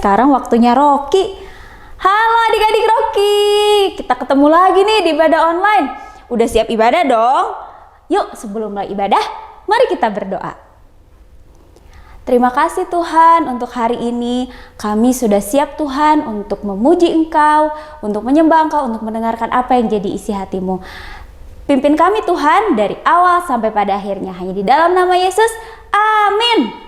sekarang waktunya Rocky. Halo adik-adik Rocky, kita ketemu lagi nih di ibadah online. Udah siap ibadah dong? Yuk sebelum mulai ibadah, mari kita berdoa. Terima kasih Tuhan untuk hari ini. Kami sudah siap Tuhan untuk memuji Engkau, untuk menyembah Engkau, untuk mendengarkan apa yang jadi isi hatimu. Pimpin kami Tuhan dari awal sampai pada akhirnya. Hanya di dalam nama Yesus. Amin.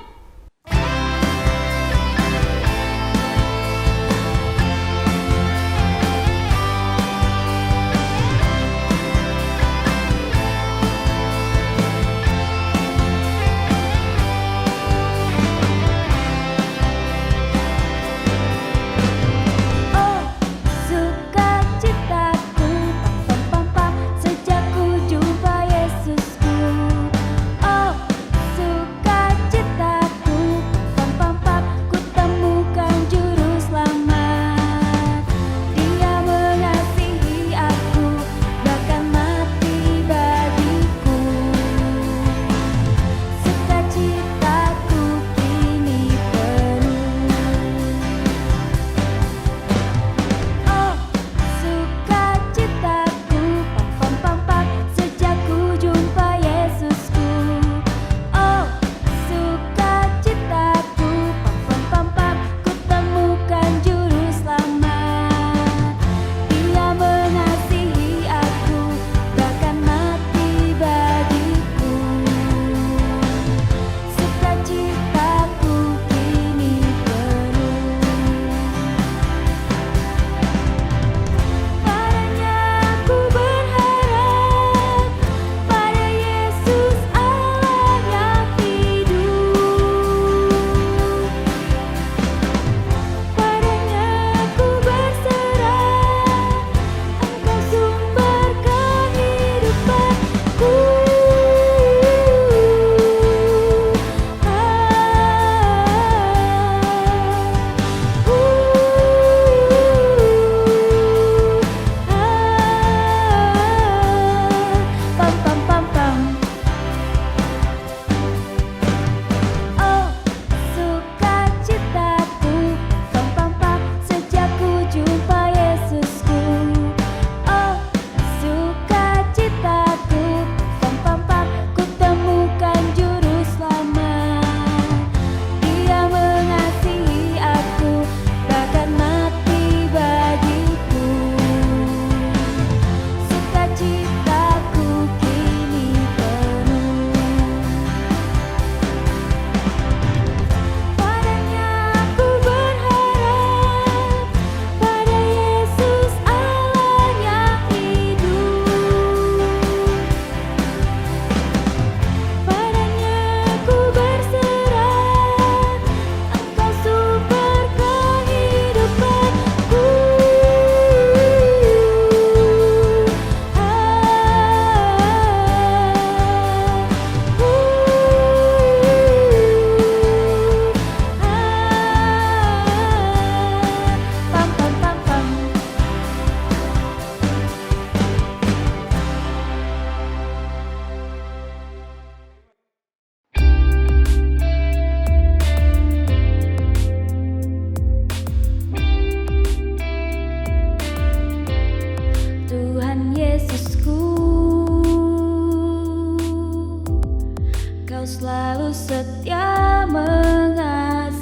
Selalu setia mengasihiku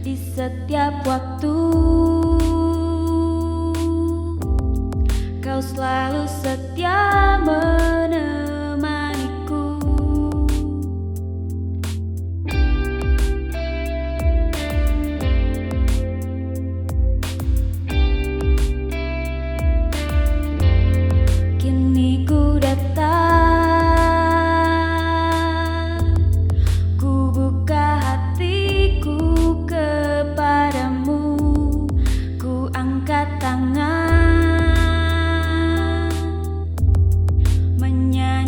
di setiap waktu. Kau selalu setia menemaniku. Kini ku datang, tangan menyanyi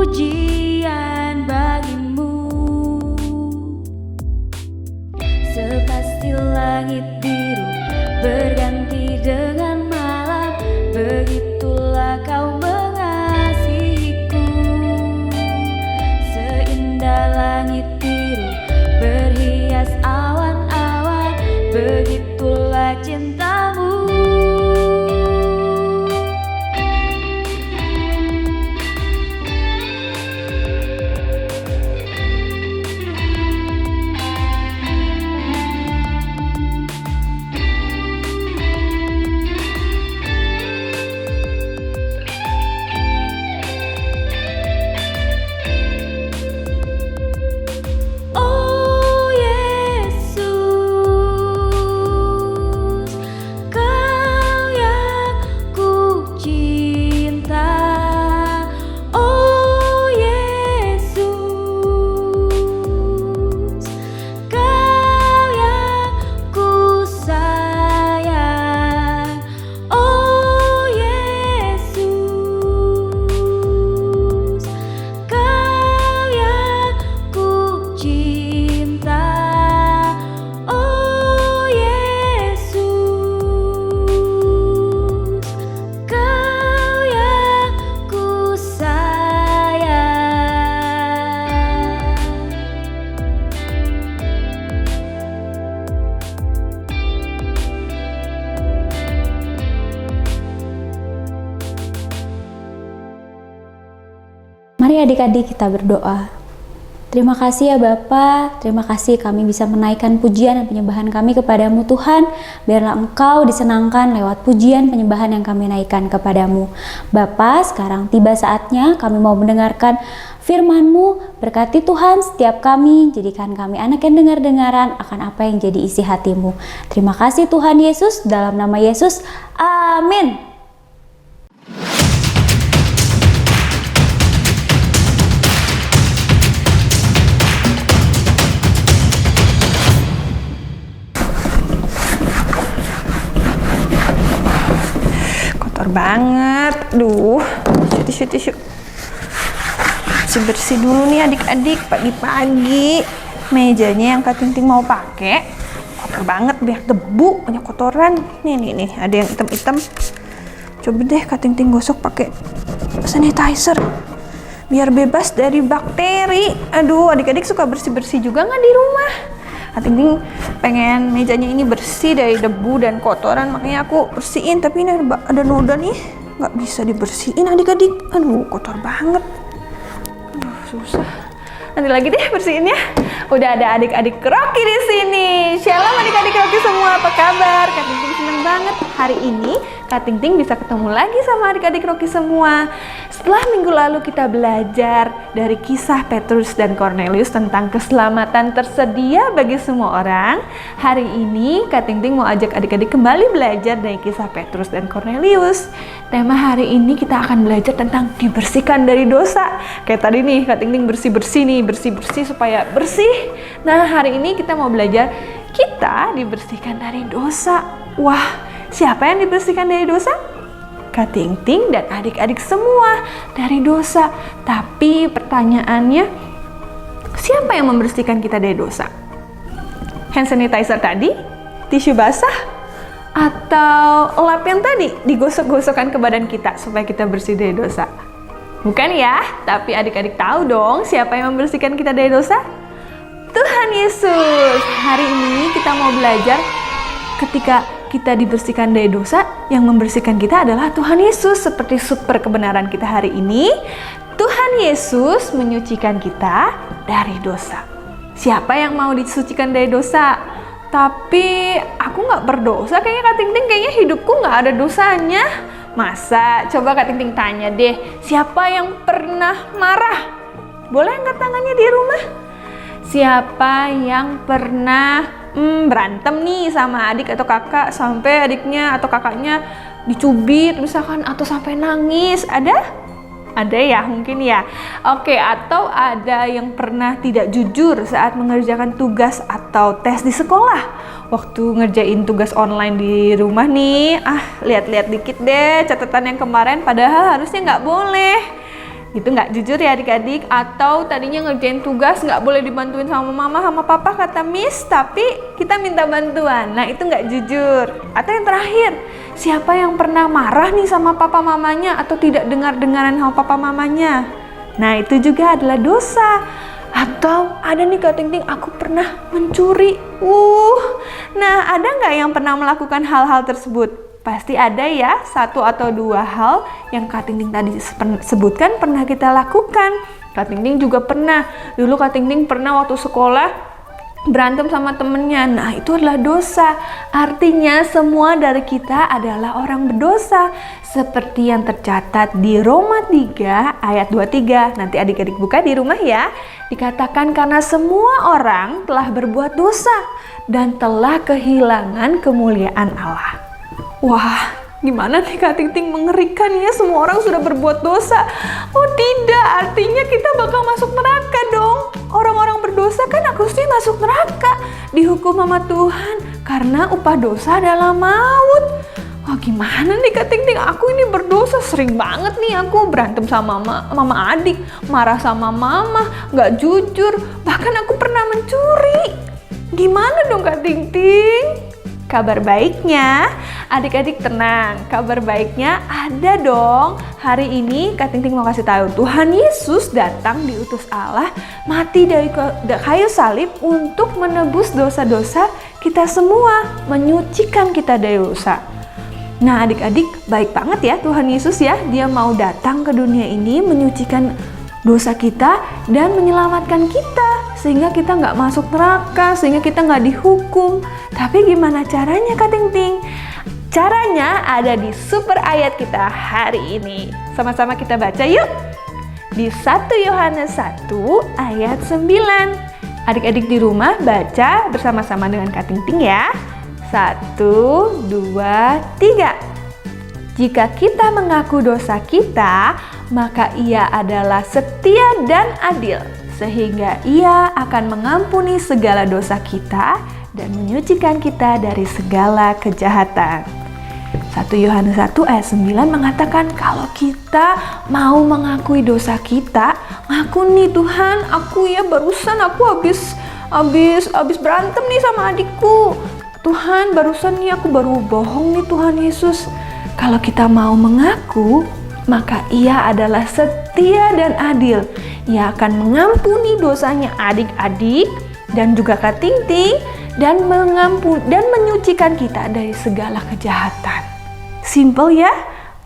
pujian bagimu. Sepasti langit biru berganti dengan malam, begitulah kau mengasihiku. Seindah langit biru berhias awan-awan, begitulah cintamu. Mari adik-adik kita berdoa. Terima kasih ya Bapa, terima kasih kami bisa menaikkan pujian dan penyembahan kami kepadamu Tuhan. Biarlah Engkau disenangkan lewat pujian penyembahan yang kami naikkan kepadamu. Bapa, sekarang tiba saatnya kami mau mendengarkan firman-Mu. Berkati Tuhan setiap kami, jadikan kami anak yang dengar-dengaran akan apa yang jadi isi hati-Mu. Terima kasih Tuhan Yesus, dalam nama Yesus, amin. Banget, duh, tisu. Bersih dulu nih adik-adik, pagi-pagi mejanya yang Kak Ting mau pakai kotor banget, biar debu, banyak kotoran. Nih, ada yang hitam-hitam. Coba deh Kak Ting gosok pakai sanitizer, biar bebas dari bakteri. Aduh, adik-adik suka bersih-bersih juga nggak di rumah? Kak Ting pengen mejanya ini bersih dari debu dan kotoran, makanya aku bersihin. Tapi ini ada noda nih, nggak bisa dibersihin adik-adik. Aduh, kotor banget. Aduh, susah. Nanti lagi deh bersihinnya. Udah ada adik-adik Rocky di sini. Shalom adik-adik Rocky semua, apa kabar? Kak Ting seneng banget hari ini Kak Ting bisa ketemu lagi sama adik-adik Rocky semua. Setelah minggu lalu kita belajar dari kisah Petrus dan Cornelius tentang keselamatan tersedia bagi semua orang, hari ini Kak Ting mau ajak adik-adik kembali belajar dari kisah Petrus dan Cornelius. Tema hari ini kita akan belajar tentang dibersihkan dari dosa. Kayak tadi nih Kak Ting bersih-bersih nih, bersih-bersih supaya bersih. Nah, hari ini kita mau belajar kita dibersihkan dari dosa. Wah, siapa yang dibersihkan dari dosa? Kak Ting dan adik-adik semua dari dosa. Tapi pertanyaannya, siapa yang membersihkan kita dari dosa? Hand sanitizer tadi? Tisu basah? Atau lap yang tadi digosok-gosokkan ke badan kita supaya kita bersih dari dosa? Bukan ya, tapi adik-adik tahu dong siapa yang membersihkan kita dari dosa? Tuhan Yesus. Hari ini kita mau belajar ketika kita dibersihkan dari dosa, yang membersihkan kita adalah Tuhan Yesus. Seperti super kebenaran kita hari ini, Tuhan Yesus menyucikan kita dari dosa. Siapa yang mau disucikan dari dosa? Tapi aku nggak berdosa, kayaknya Kak Ting kayaknya hidupku nggak ada dosanya. Masa? Coba Kak Ting tanya deh, siapa yang pernah marah? Boleh angkat tangannya di rumah? Siapa yang pernah berantem nih sama adik atau kakak sampai adiknya atau kakaknya dicubit misalkan atau sampai nangis? Ada ya mungkin ya. Oke, atau ada yang pernah tidak jujur saat mengerjakan tugas atau tes di sekolah. Waktu ngerjain tugas online di rumah nih, lihat-lihat dikit deh catatan yang kemarin padahal harusnya nggak boleh. Itu nggak jujur ya adik-adik. Atau tadinya ngerjain tugas nggak boleh dibantuin sama mama sama papa kata Miss, tapi kita minta bantuan. Nah itu nggak jujur. Atau yang terakhir, siapa yang pernah marah nih sama papa mamanya atau tidak dengar-dengaran sama papa mamanya? Nah itu juga adalah dosa. Atau ada nih Kak Ting Ting, aku pernah mencuri. Nah ada nggak yang pernah melakukan hal-hal tersebut? Pasti ada ya, 1 atau 2 hal yang Kak Ting Ting tadi sebutkan pernah kita lakukan. Kak Ting Ting juga pernah. Dulu Kak Ting Ting pernah waktu sekolah berantem sama temennya. Nah itu adalah dosa. Artinya semua dari kita adalah orang berdosa. Seperti yang tercatat di Roma 3 ayat 23. Nanti adik-adik buka di rumah ya. Dikatakan karena semua orang telah berbuat dosa dan telah kehilangan kemuliaan Allah. Wah, gimana nih Kak Ting Ting, mengerikan ya, semua orang sudah berbuat dosa. Oh tidak, artinya kita bakal masuk neraka dong. Orang-orang berdosa kan harusnya masuk neraka, dihukum sama Tuhan karena upah dosa adalah maut. Wah gimana nih Kak Ting Ting, aku ini berdosa, sering banget nih aku berantem sama mama adik, marah sama mama, gak jujur, bahkan aku pernah mencuri. Gimana dong Kak Ting Ting? Kabar baiknya, adik-adik tenang. Kabar baiknya ada dong. Hari ini Kak Ting Ting mau kasih tahu, Tuhan Yesus datang diutus Allah, mati dari kayu salib untuk menebus dosa-dosa kita semua, menyucikan kita dari dosa. Nah adik-adik, baik banget ya Tuhan Yesus ya. Dia mau datang ke dunia ini menyucikan dosa kita dan menyelamatkan kita sehingga kita nggak masuk neraka, sehingga kita nggak dihukum. Tapi gimana caranya Kak Ting Ting? Caranya ada di super ayat kita hari ini. Sama-sama kita baca yuk. Di 1 Yohanes 1 ayat 9. Adik-adik di rumah baca bersama-sama dengan Kak Ting Ting ya. 1, 2, 3. Jika kita mengaku dosa kita, maka Ia adalah setia dan adil, sehingga Ia akan mengampuni segala dosa kita dan menyucikan kita dari segala kejahatan. 1 Yohanes 1 ayat 9 mengatakan kalau kita mau mengakui dosa kita, ngaku nih Tuhan, aku ya barusan aku habis berantem nih sama adikku. Tuhan, barusan nih aku baru bohong nih Tuhan Yesus. Kalau kita mau mengaku, maka Ia adalah setia dan adil. Ia akan mengampuni dosanya adik-adik dan juga Kak Ting Ting dan menyucikan kita dari segala kejahatan. Simple ya?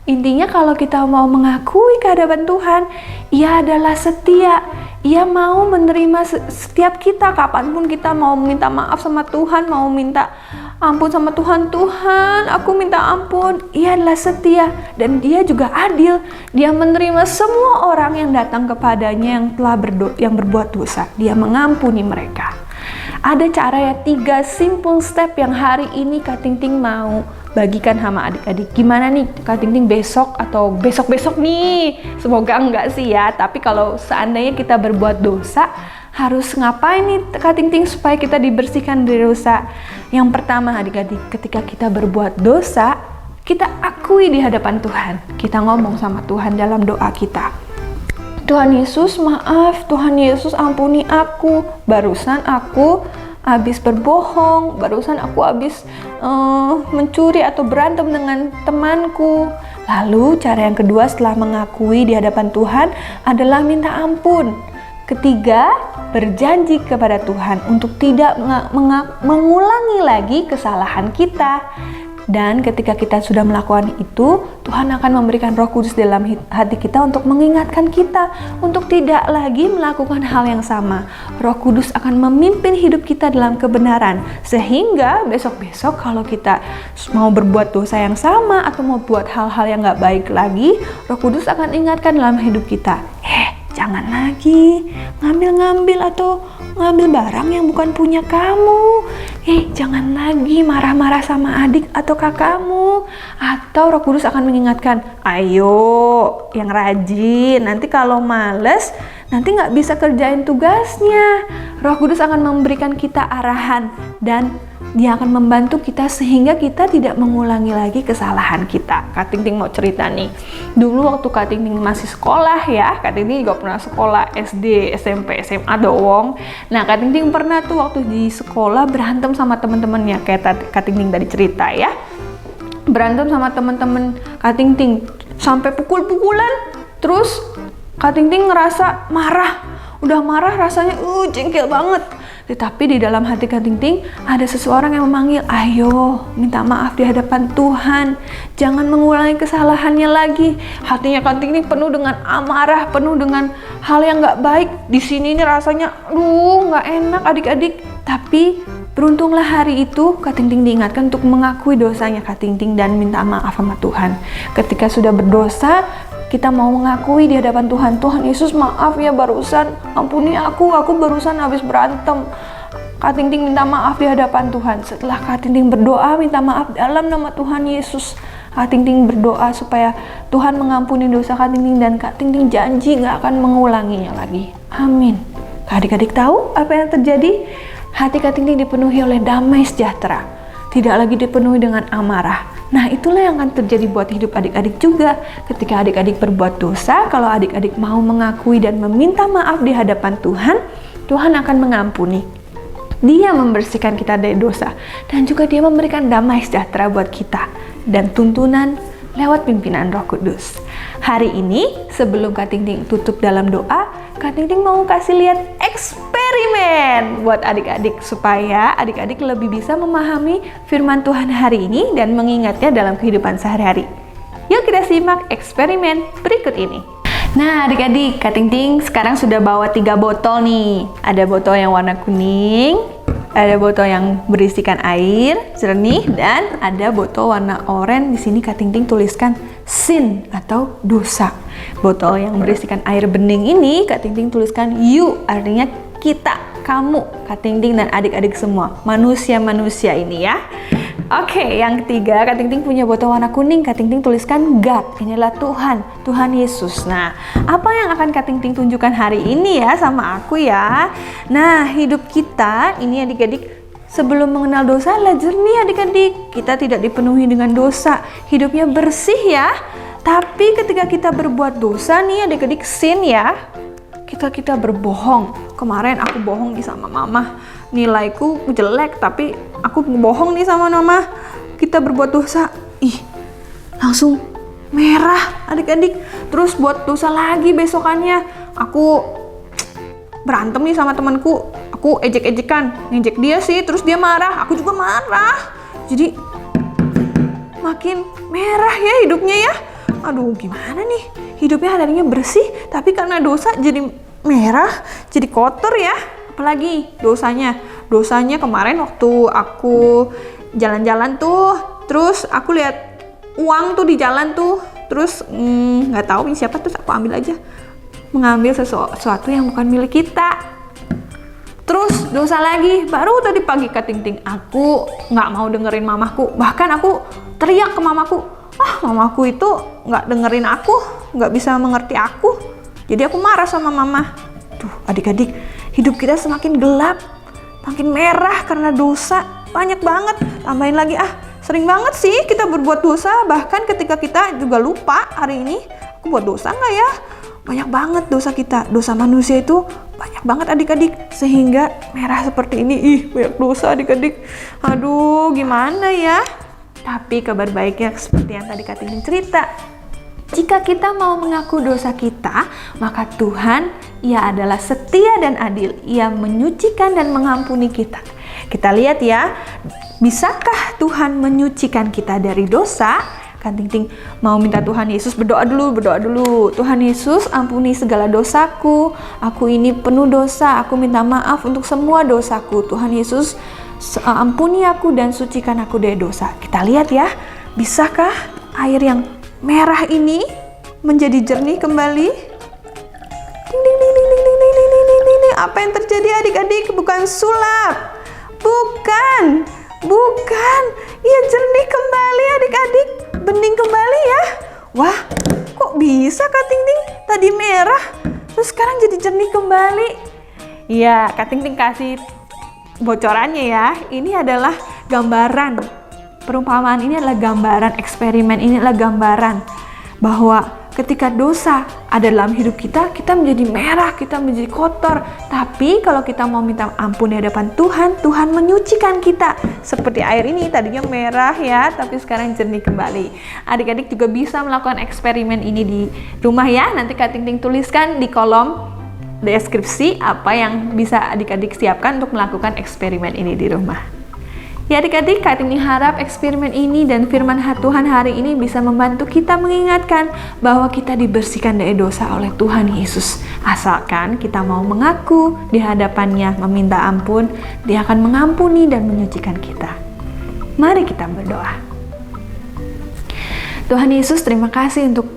Intinya kalau kita mau mengakui kehadapan Tuhan, Ia adalah setia. Ia mau menerima setiap kita kapanpun kita mau minta maaf sama Tuhan, mau minta ampun sama Tuhan. Tuhan, aku minta ampun. Ia adalah setia dan Dia juga adil. Dia menerima semua orang yang datang kepadanya yang berbuat dosa. Dia mengampuni mereka. Ada cara ya, 3 simple step yang hari ini Kak Ting Ting mau bagikan sama adik-adik. Gimana nih Kak Ting Ting besok atau besok-besok nih? Semoga enggak sih ya, tapi kalau seandainya kita berbuat dosa, harus ngapain nih Kak Ting Ting supaya kita dibersihkan dari dosa? Yang pertama adik-adik, ketika kita berbuat dosa, kita akui di hadapan Tuhan. Kita ngomong sama Tuhan dalam doa kita. Tuhan Yesus maaf, Tuhan Yesus ampuni aku. Barusan aku habis berbohong, barusan aku habis mencuri atau berantem dengan temanku. Lalu cara yang kedua setelah mengakui di hadapan Tuhan adalah minta ampun. Ketiga, berjanji kepada Tuhan untuk tidak mengulangi lagi kesalahan kita. Dan ketika kita sudah melakukan itu, Tuhan akan memberikan Roh Kudus dalam hati kita untuk mengingatkan kita untuk tidak lagi melakukan hal yang sama. Roh Kudus akan memimpin hidup kita dalam kebenaran, sehingga besok-besok kalau kita mau berbuat dosa yang sama atau mau buat hal-hal yang gak baik lagi, Roh Kudus akan ingatkan dalam hidup kita, jangan lagi ngambil atau ngambil barang yang bukan punya kamu. Jangan lagi marah-marah sama adik atau kakakmu. Atau Roh Kudus akan mengingatkan, ayo yang rajin, nanti kalau males nanti gak bisa kerjain tugasnya. Roh Kudus akan memberikan kita arahan dan Dia akan membantu kita sehingga kita tidak mengulangi lagi kesalahan kita. Kak Ting Ting mau cerita nih. Dulu waktu Kak Ting Ting masih sekolah ya, Kak Ting Ting juga pernah sekolah SD, SMP, SMA dong. Nah, Kak Ting Ting pernah tuh waktu di sekolah berantem sama teman-temannya, kayak Kak Ting Ting tadi cerita ya. Berantem sama teman-teman Kak Ting Ting sampai pukul-pukulan. Terus Kak Ting Ting ngerasa marah. Udah marah rasanya jengkel banget. Tetapi di dalam hati Kak Ting Ting ada seseorang yang memanggil, ayo minta maaf di hadapan Tuhan, jangan mengulangi kesalahannya lagi. Hatinya Kak Ting Ting penuh dengan amarah, penuh dengan hal yang nggak baik. Di sini ini rasanya, nggak enak adik-adik. Tapi beruntunglah hari itu Kak Ting Ting diingatkan untuk mengakui dosanya Kak Ting Ting dan minta maaf sama Tuhan. Ketika sudah berdosa, kita mau mengakui di hadapan Tuhan, Tuhan Yesus maaf ya barusan, ampuni aku barusan habis berantem. Kak Ting Ting minta maaf di hadapan Tuhan. Setelah Kak Ting Ting berdoa minta maaf dalam nama Tuhan Yesus, Kak Ting Ting berdoa supaya Tuhan mengampuni dosa Kak Ting Ting dan Kak Ting Ting janji gak akan mengulanginya lagi. Amin. Adik-adik tahu apa yang terjadi? Hati Kak Ting Ting dipenuhi oleh damai sejahtera, tidak lagi dipenuhi dengan amarah. Nah, itulah yang akan terjadi buat hidup adik-adik juga. Ketika adik-adik berbuat dosa, kalau adik-adik mau mengakui dan meminta maaf di hadapan Tuhan, Tuhan akan mengampuni. Dia membersihkan kita dari dosa. Dan juga Dia memberikan damai sejahtera buat kita. Dan tuntunan lewat pimpinan Roh Kudus. Hari ini, sebelum Kak Ting Ting tutup dalam doa, Kak Ting Ting mau kasih lihat eksperimen buat adik-adik supaya adik-adik lebih bisa memahami firman Tuhan hari ini dan mengingatnya dalam kehidupan sehari-hari. Yuk kita simak eksperimen berikut ini. Nah adik-adik, Kak Ting Ting sekarang sudah bawa 3 botol nih. Ada botol yang warna kuning, ada botol yang berisikan air jernih, dan ada botol warna oranye. Di sini Kak Ting Ting tuliskan sin atau dosa. Botol yang berisikan air bening ini Kak Ting Ting tuliskan you, artinya kita, kamu, Kak Ting Ting dan adik-adik semua, manusia-manusia ini ya. Oke, yang ketiga Kak Ting Ting punya botol warna kuning. Kak Ting Ting tuliskan God, inilah Tuhan, Tuhan Yesus. Nah, apa yang akan Kak Ting Ting tunjukkan hari ini ya sama aku ya? Nah, hidup kita ini adik-adik sebelum mengenal dosa adalah jernih adik-adik. Kita tidak dipenuhi dengan dosa, hidupnya bersih ya. Tapi ketika kita berbuat dosa nih adik-adik, sin ya, kita berbohong. Kemarin aku bohong nih sama mama, nilaiku jelek tapi aku bohong nih sama mama. Kita berbuat dosa, langsung merah adik-adik. Terus buat dosa lagi besokannya, aku berantem nih sama temanku, aku ejek-ejekan, ngejek dia sih, terus dia marah, aku juga marah. Jadi makin merah ya hidupnya ya. Aduh gimana nih, hidupnya tadinya bersih tapi karena dosa jadi merah, jadi kotor ya. Apalagi dosanya kemarin waktu aku jalan-jalan tuh, terus aku lihat uang tuh di jalan tuh, terus nggak tahu ini siapa, terus aku ambil aja, mengambil sesuatu yang bukan milik kita. Terus dosa lagi, baru tadi pagi Kak Ting Ting, aku nggak mau dengerin mamaku, bahkan aku teriak ke mamaku, mamaku itu nggak dengerin aku, nggak bisa mengerti aku, jadi aku marah sama mama. Tuh adik-adik, hidup kita semakin gelap, makin merah karena dosa, banyak banget. Tambahin lagi, sering banget sih kita berbuat dosa, bahkan ketika kita juga lupa hari ini, aku buat dosa nggak ya? Banyak banget dosa kita, dosa manusia itu banyak banget adik-adik, sehingga merah seperti ini. Banyak dosa adik-adik, aduh gimana ya? Tapi kabar baiknya seperti yang tadi Kak Ting Ting cerita, jika kita mau mengaku dosa kita, maka Tuhan, Ia adalah setia dan adil. Ia menyucikan dan mengampuni kita. Kita lihat ya, bisakah Tuhan menyucikan kita dari dosa? Kak Ting Ting mau minta Tuhan Yesus, berdoa dulu. Tuhan Yesus, ampuni segala dosaku. Aku ini penuh dosa, aku minta maaf untuk semua dosaku. Tuhan Yesus, ampuni aku dan sucikan aku dari dosa. Kita lihat ya, bisakah air yang merah ini menjadi jernih kembali? Ding, ding, ding, ding, ding, ding, ding, ding, ding, ding, ding. Apa yang terjadi adik-adik? Bukan sulap, bukan, ia jernih kembali adik-adik, bening kembali ya. Wah, kok bisa Kak Ting Ting tadi merah terus sekarang jadi jernih kembali? Iya, Kak Ting Ting kasih bocorannya ya, ini adalah gambaran. Perumpamaan ini adalah gambaran, eksperimen ini adalah gambaran bahwa ketika dosa ada dalam hidup kita, kita menjadi merah, kita menjadi kotor. Tapi kalau kita mau minta ampun di hadapan Tuhan, Tuhan menyucikan kita. Seperti air ini, tadinya merah ya, tapi sekarang jernih kembali. Adik-adik juga bisa melakukan eksperimen ini di rumah ya. Nanti Kak Ting Ting tuliskan di kolom deskripsi apa yang bisa adik-adik siapkan untuk melakukan eksperimen ini di rumah. Ya adik-adik, Kak Ting Ting harap eksperimen ini dan firman Tuhan hari ini bisa membantu kita mengingatkan bahwa kita dibersihkan dari dosa oleh Tuhan Yesus. Asalkan kita mau mengaku di hadapannya, meminta ampun, Dia akan mengampuni dan menyucikan kita. Mari kita berdoa. Tuhan Yesus, terima kasih untuk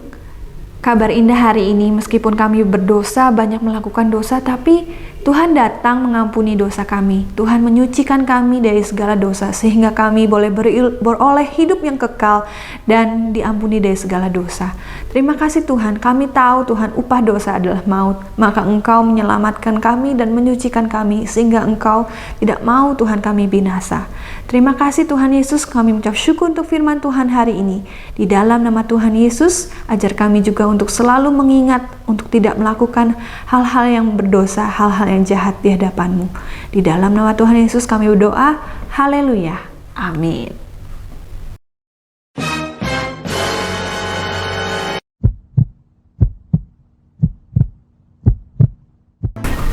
kabar indah hari ini. Meskipun kami berdosa, banyak melakukan dosa, tapi Tuhan datang mengampuni dosa kami. Tuhan menyucikan kami dari segala dosa sehingga kami boleh beroleh hidup yang kekal dan diampuni dari segala dosa. Terima kasih Tuhan, kami tahu Tuhan upah dosa adalah maut. Maka Engkau menyelamatkan kami dan menyucikan kami sehingga Engkau tidak mau Tuhan kami binasa. Terima kasih Tuhan Yesus, kami mengucap syukur untuk firman Tuhan hari ini. Di dalam nama Tuhan Yesus, ajar kami juga untuk selalu mengingat untuk tidak melakukan hal-hal yang berdosa, hal-hal yang jahat di hadapan-Mu. Di dalam nama Tuhan Yesus kami berdoa, haleluya, amin.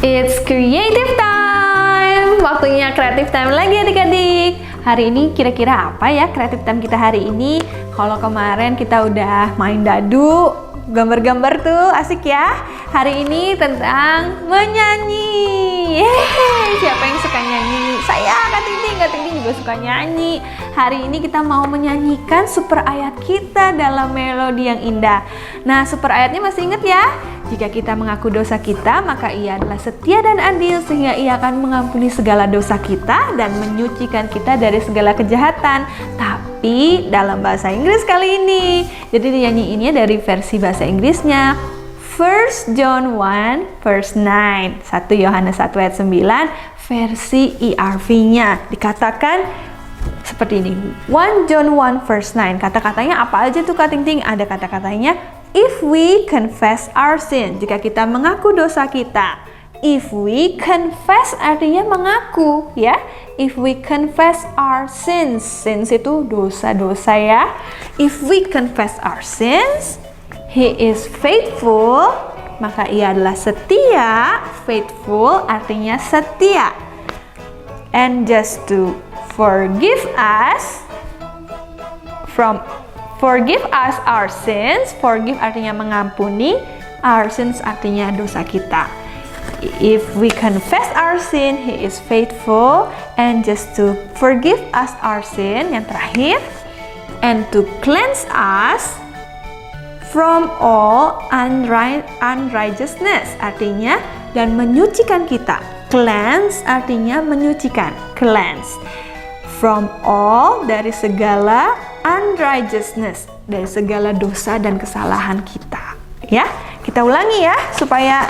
It's creative time! Waktunya creative time lagi adik-adik. Hari ini kira-kira apa ya creative time kita hari ini? Kalau kemarin kita udah main dadu, gambar-gambar tuh asik ya. Hari ini tentang menyanyi. Yeay, siapa yang suka nyanyi? Saya, Kak Ting Ting juga suka nyanyi. Hari ini kita mau menyanyikan super ayat kita dalam melodi yang indah. Nah, super ayatnya masih ingat ya? Jika kita mengaku dosa kita, maka Ia adalah setia dan adil sehingga Ia akan mengampuni segala dosa kita dan menyucikan kita dari segala kejahatan. Tapi dalam bahasa Inggris kali ini. Jadi dinyanyiinnya dari versi bahasa Inggrisnya. 1 John 1 verse 9. 1 Yohanes 1 ayat 9 versi ERV-nya. Dikatakan seperti ini. 1 John 1 verse 9. Kata-katanya apa aja tuh Kak Ting Ting? Ada kata-katanya if we confess our sin. Jika kita mengaku dosa kita. If we confess artinya mengaku ya. If we confess our sins. Sins itu dosa-dosa ya. If we confess our sins, He is faithful. Maka Ia adalah setia. Faithful artinya setia. And just to forgive us our sins. Forgive artinya mengampuni. Our sins artinya dosa kita. If we confess our sin, He is faithful and just to forgive us our sin. Yang terakhir, and to cleanse us from all unrighteousness. Artinya dan menyucikan kita. Cleanse artinya menyucikan. Cleanse from all, dari segala unrighteousness, dari segala dosa dan kesalahan kita. Ya, kita ulangi ya supaya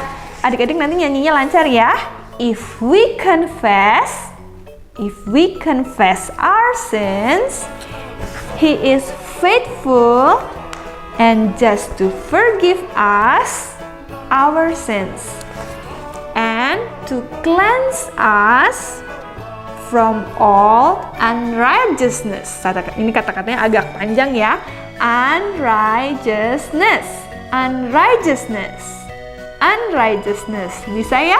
adik-adik nanti nyanyinya lancar ya. If we confess our sins, He is faithful and just to forgive us our sins and to cleanse us from all unrighteousness. Ini kata-katanya agak panjang ya. Unrighteousness. Bisa ya?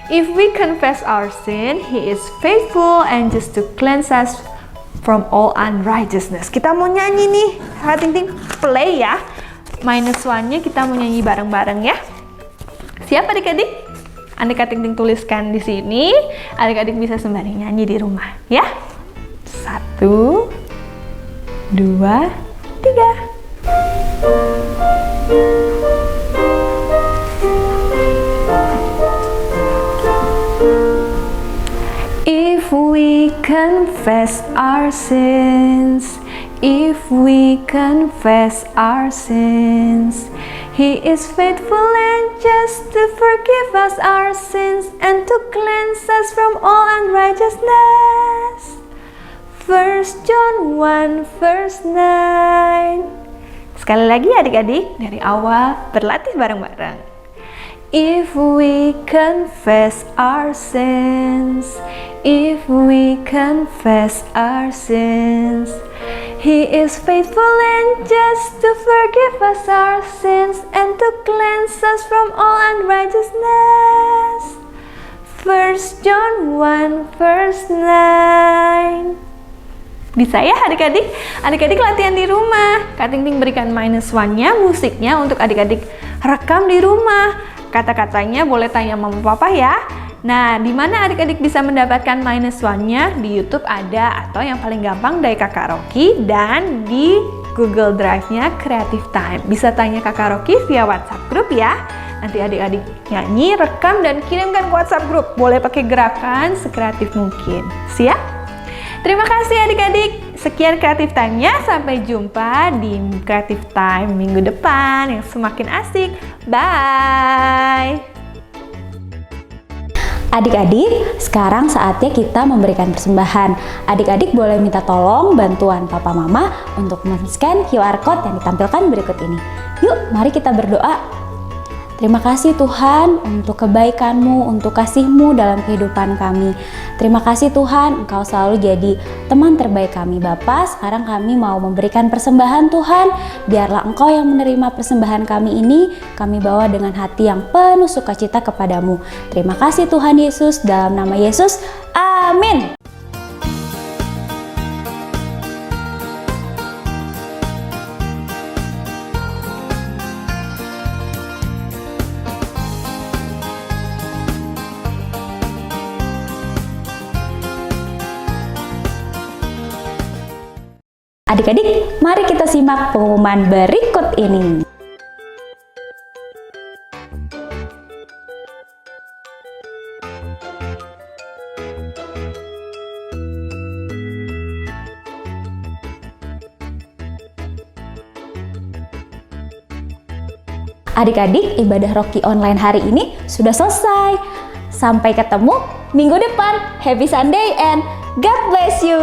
If we confess our sin, He is faithful and just to cleanse us from all unrighteousness. Kita mau nyanyi nih. Kak Ting Ting play ya. Minus one-nya kita mau nyanyi bareng-bareng ya. Siap adik-adik? Adik Kak Ting Ting tuliskan di sini. Adik-adik bisa sembari nyanyi di rumah ya. 1, 2, 3. If we confess our sins, He is faithful and just to forgive us our sins and to cleanse us from all unrighteousness. 1 John 1 verse 9. Sekali lagi adik-adik, dari awal berlatih bareng-bareng. If we confess our sins, if we confess our sins, He is faithful and just to forgive us our sins and to cleanse us from all unrighteousness. 1 John 1 verse 9. Bisa ya adik-adik? Adik-adik latihan di rumah. Kak Ting Ting berikan -1-nya musiknya untuk adik-adik rekam di rumah. Kata-katanya boleh tanya mama papa ya. Nah, di mana adik-adik bisa mendapatkan -1-nya? Di YouTube ada, atau yang paling gampang dari Kakak Rocky, dan di Google Drive-nya Creative Time. Bisa tanya Kakak Rocky via WhatsApp group ya. Nanti adik-adik nyanyi, rekam, dan kirimkan ke WhatsApp group. Boleh pakai gerakan sekreatif mungkin. Siap? Terima kasih adik-adik. Sekian Creative Time-nya. Sampai jumpa di Creative Time minggu depan yang semakin asik. Bye! Adik-adik, sekarang saatnya kita memberikan persembahan. Adik-adik boleh minta tolong bantuan Papa Mama untuk men-scan QR Code yang ditampilkan berikut ini. Yuk, mari kita berdoa. Terima kasih Tuhan untuk kebaikan-Mu, untuk kasih-Mu dalam kehidupan kami. Terima kasih Tuhan, Engkau selalu jadi teman terbaik kami Bapa. Sekarang kami mau memberikan persembahan Tuhan. Biarlah Engkau yang menerima persembahan kami ini, kami bawa dengan hati yang penuh sukacita kepadamu. Terima kasih Tuhan Yesus, dalam nama Yesus, amin. Adik-adik, mari kita simak pengumuman berikut ini. Adik-adik, ibadah Rocky online hari ini sudah selesai. Sampai ketemu minggu depan. Happy Sunday and God bless you.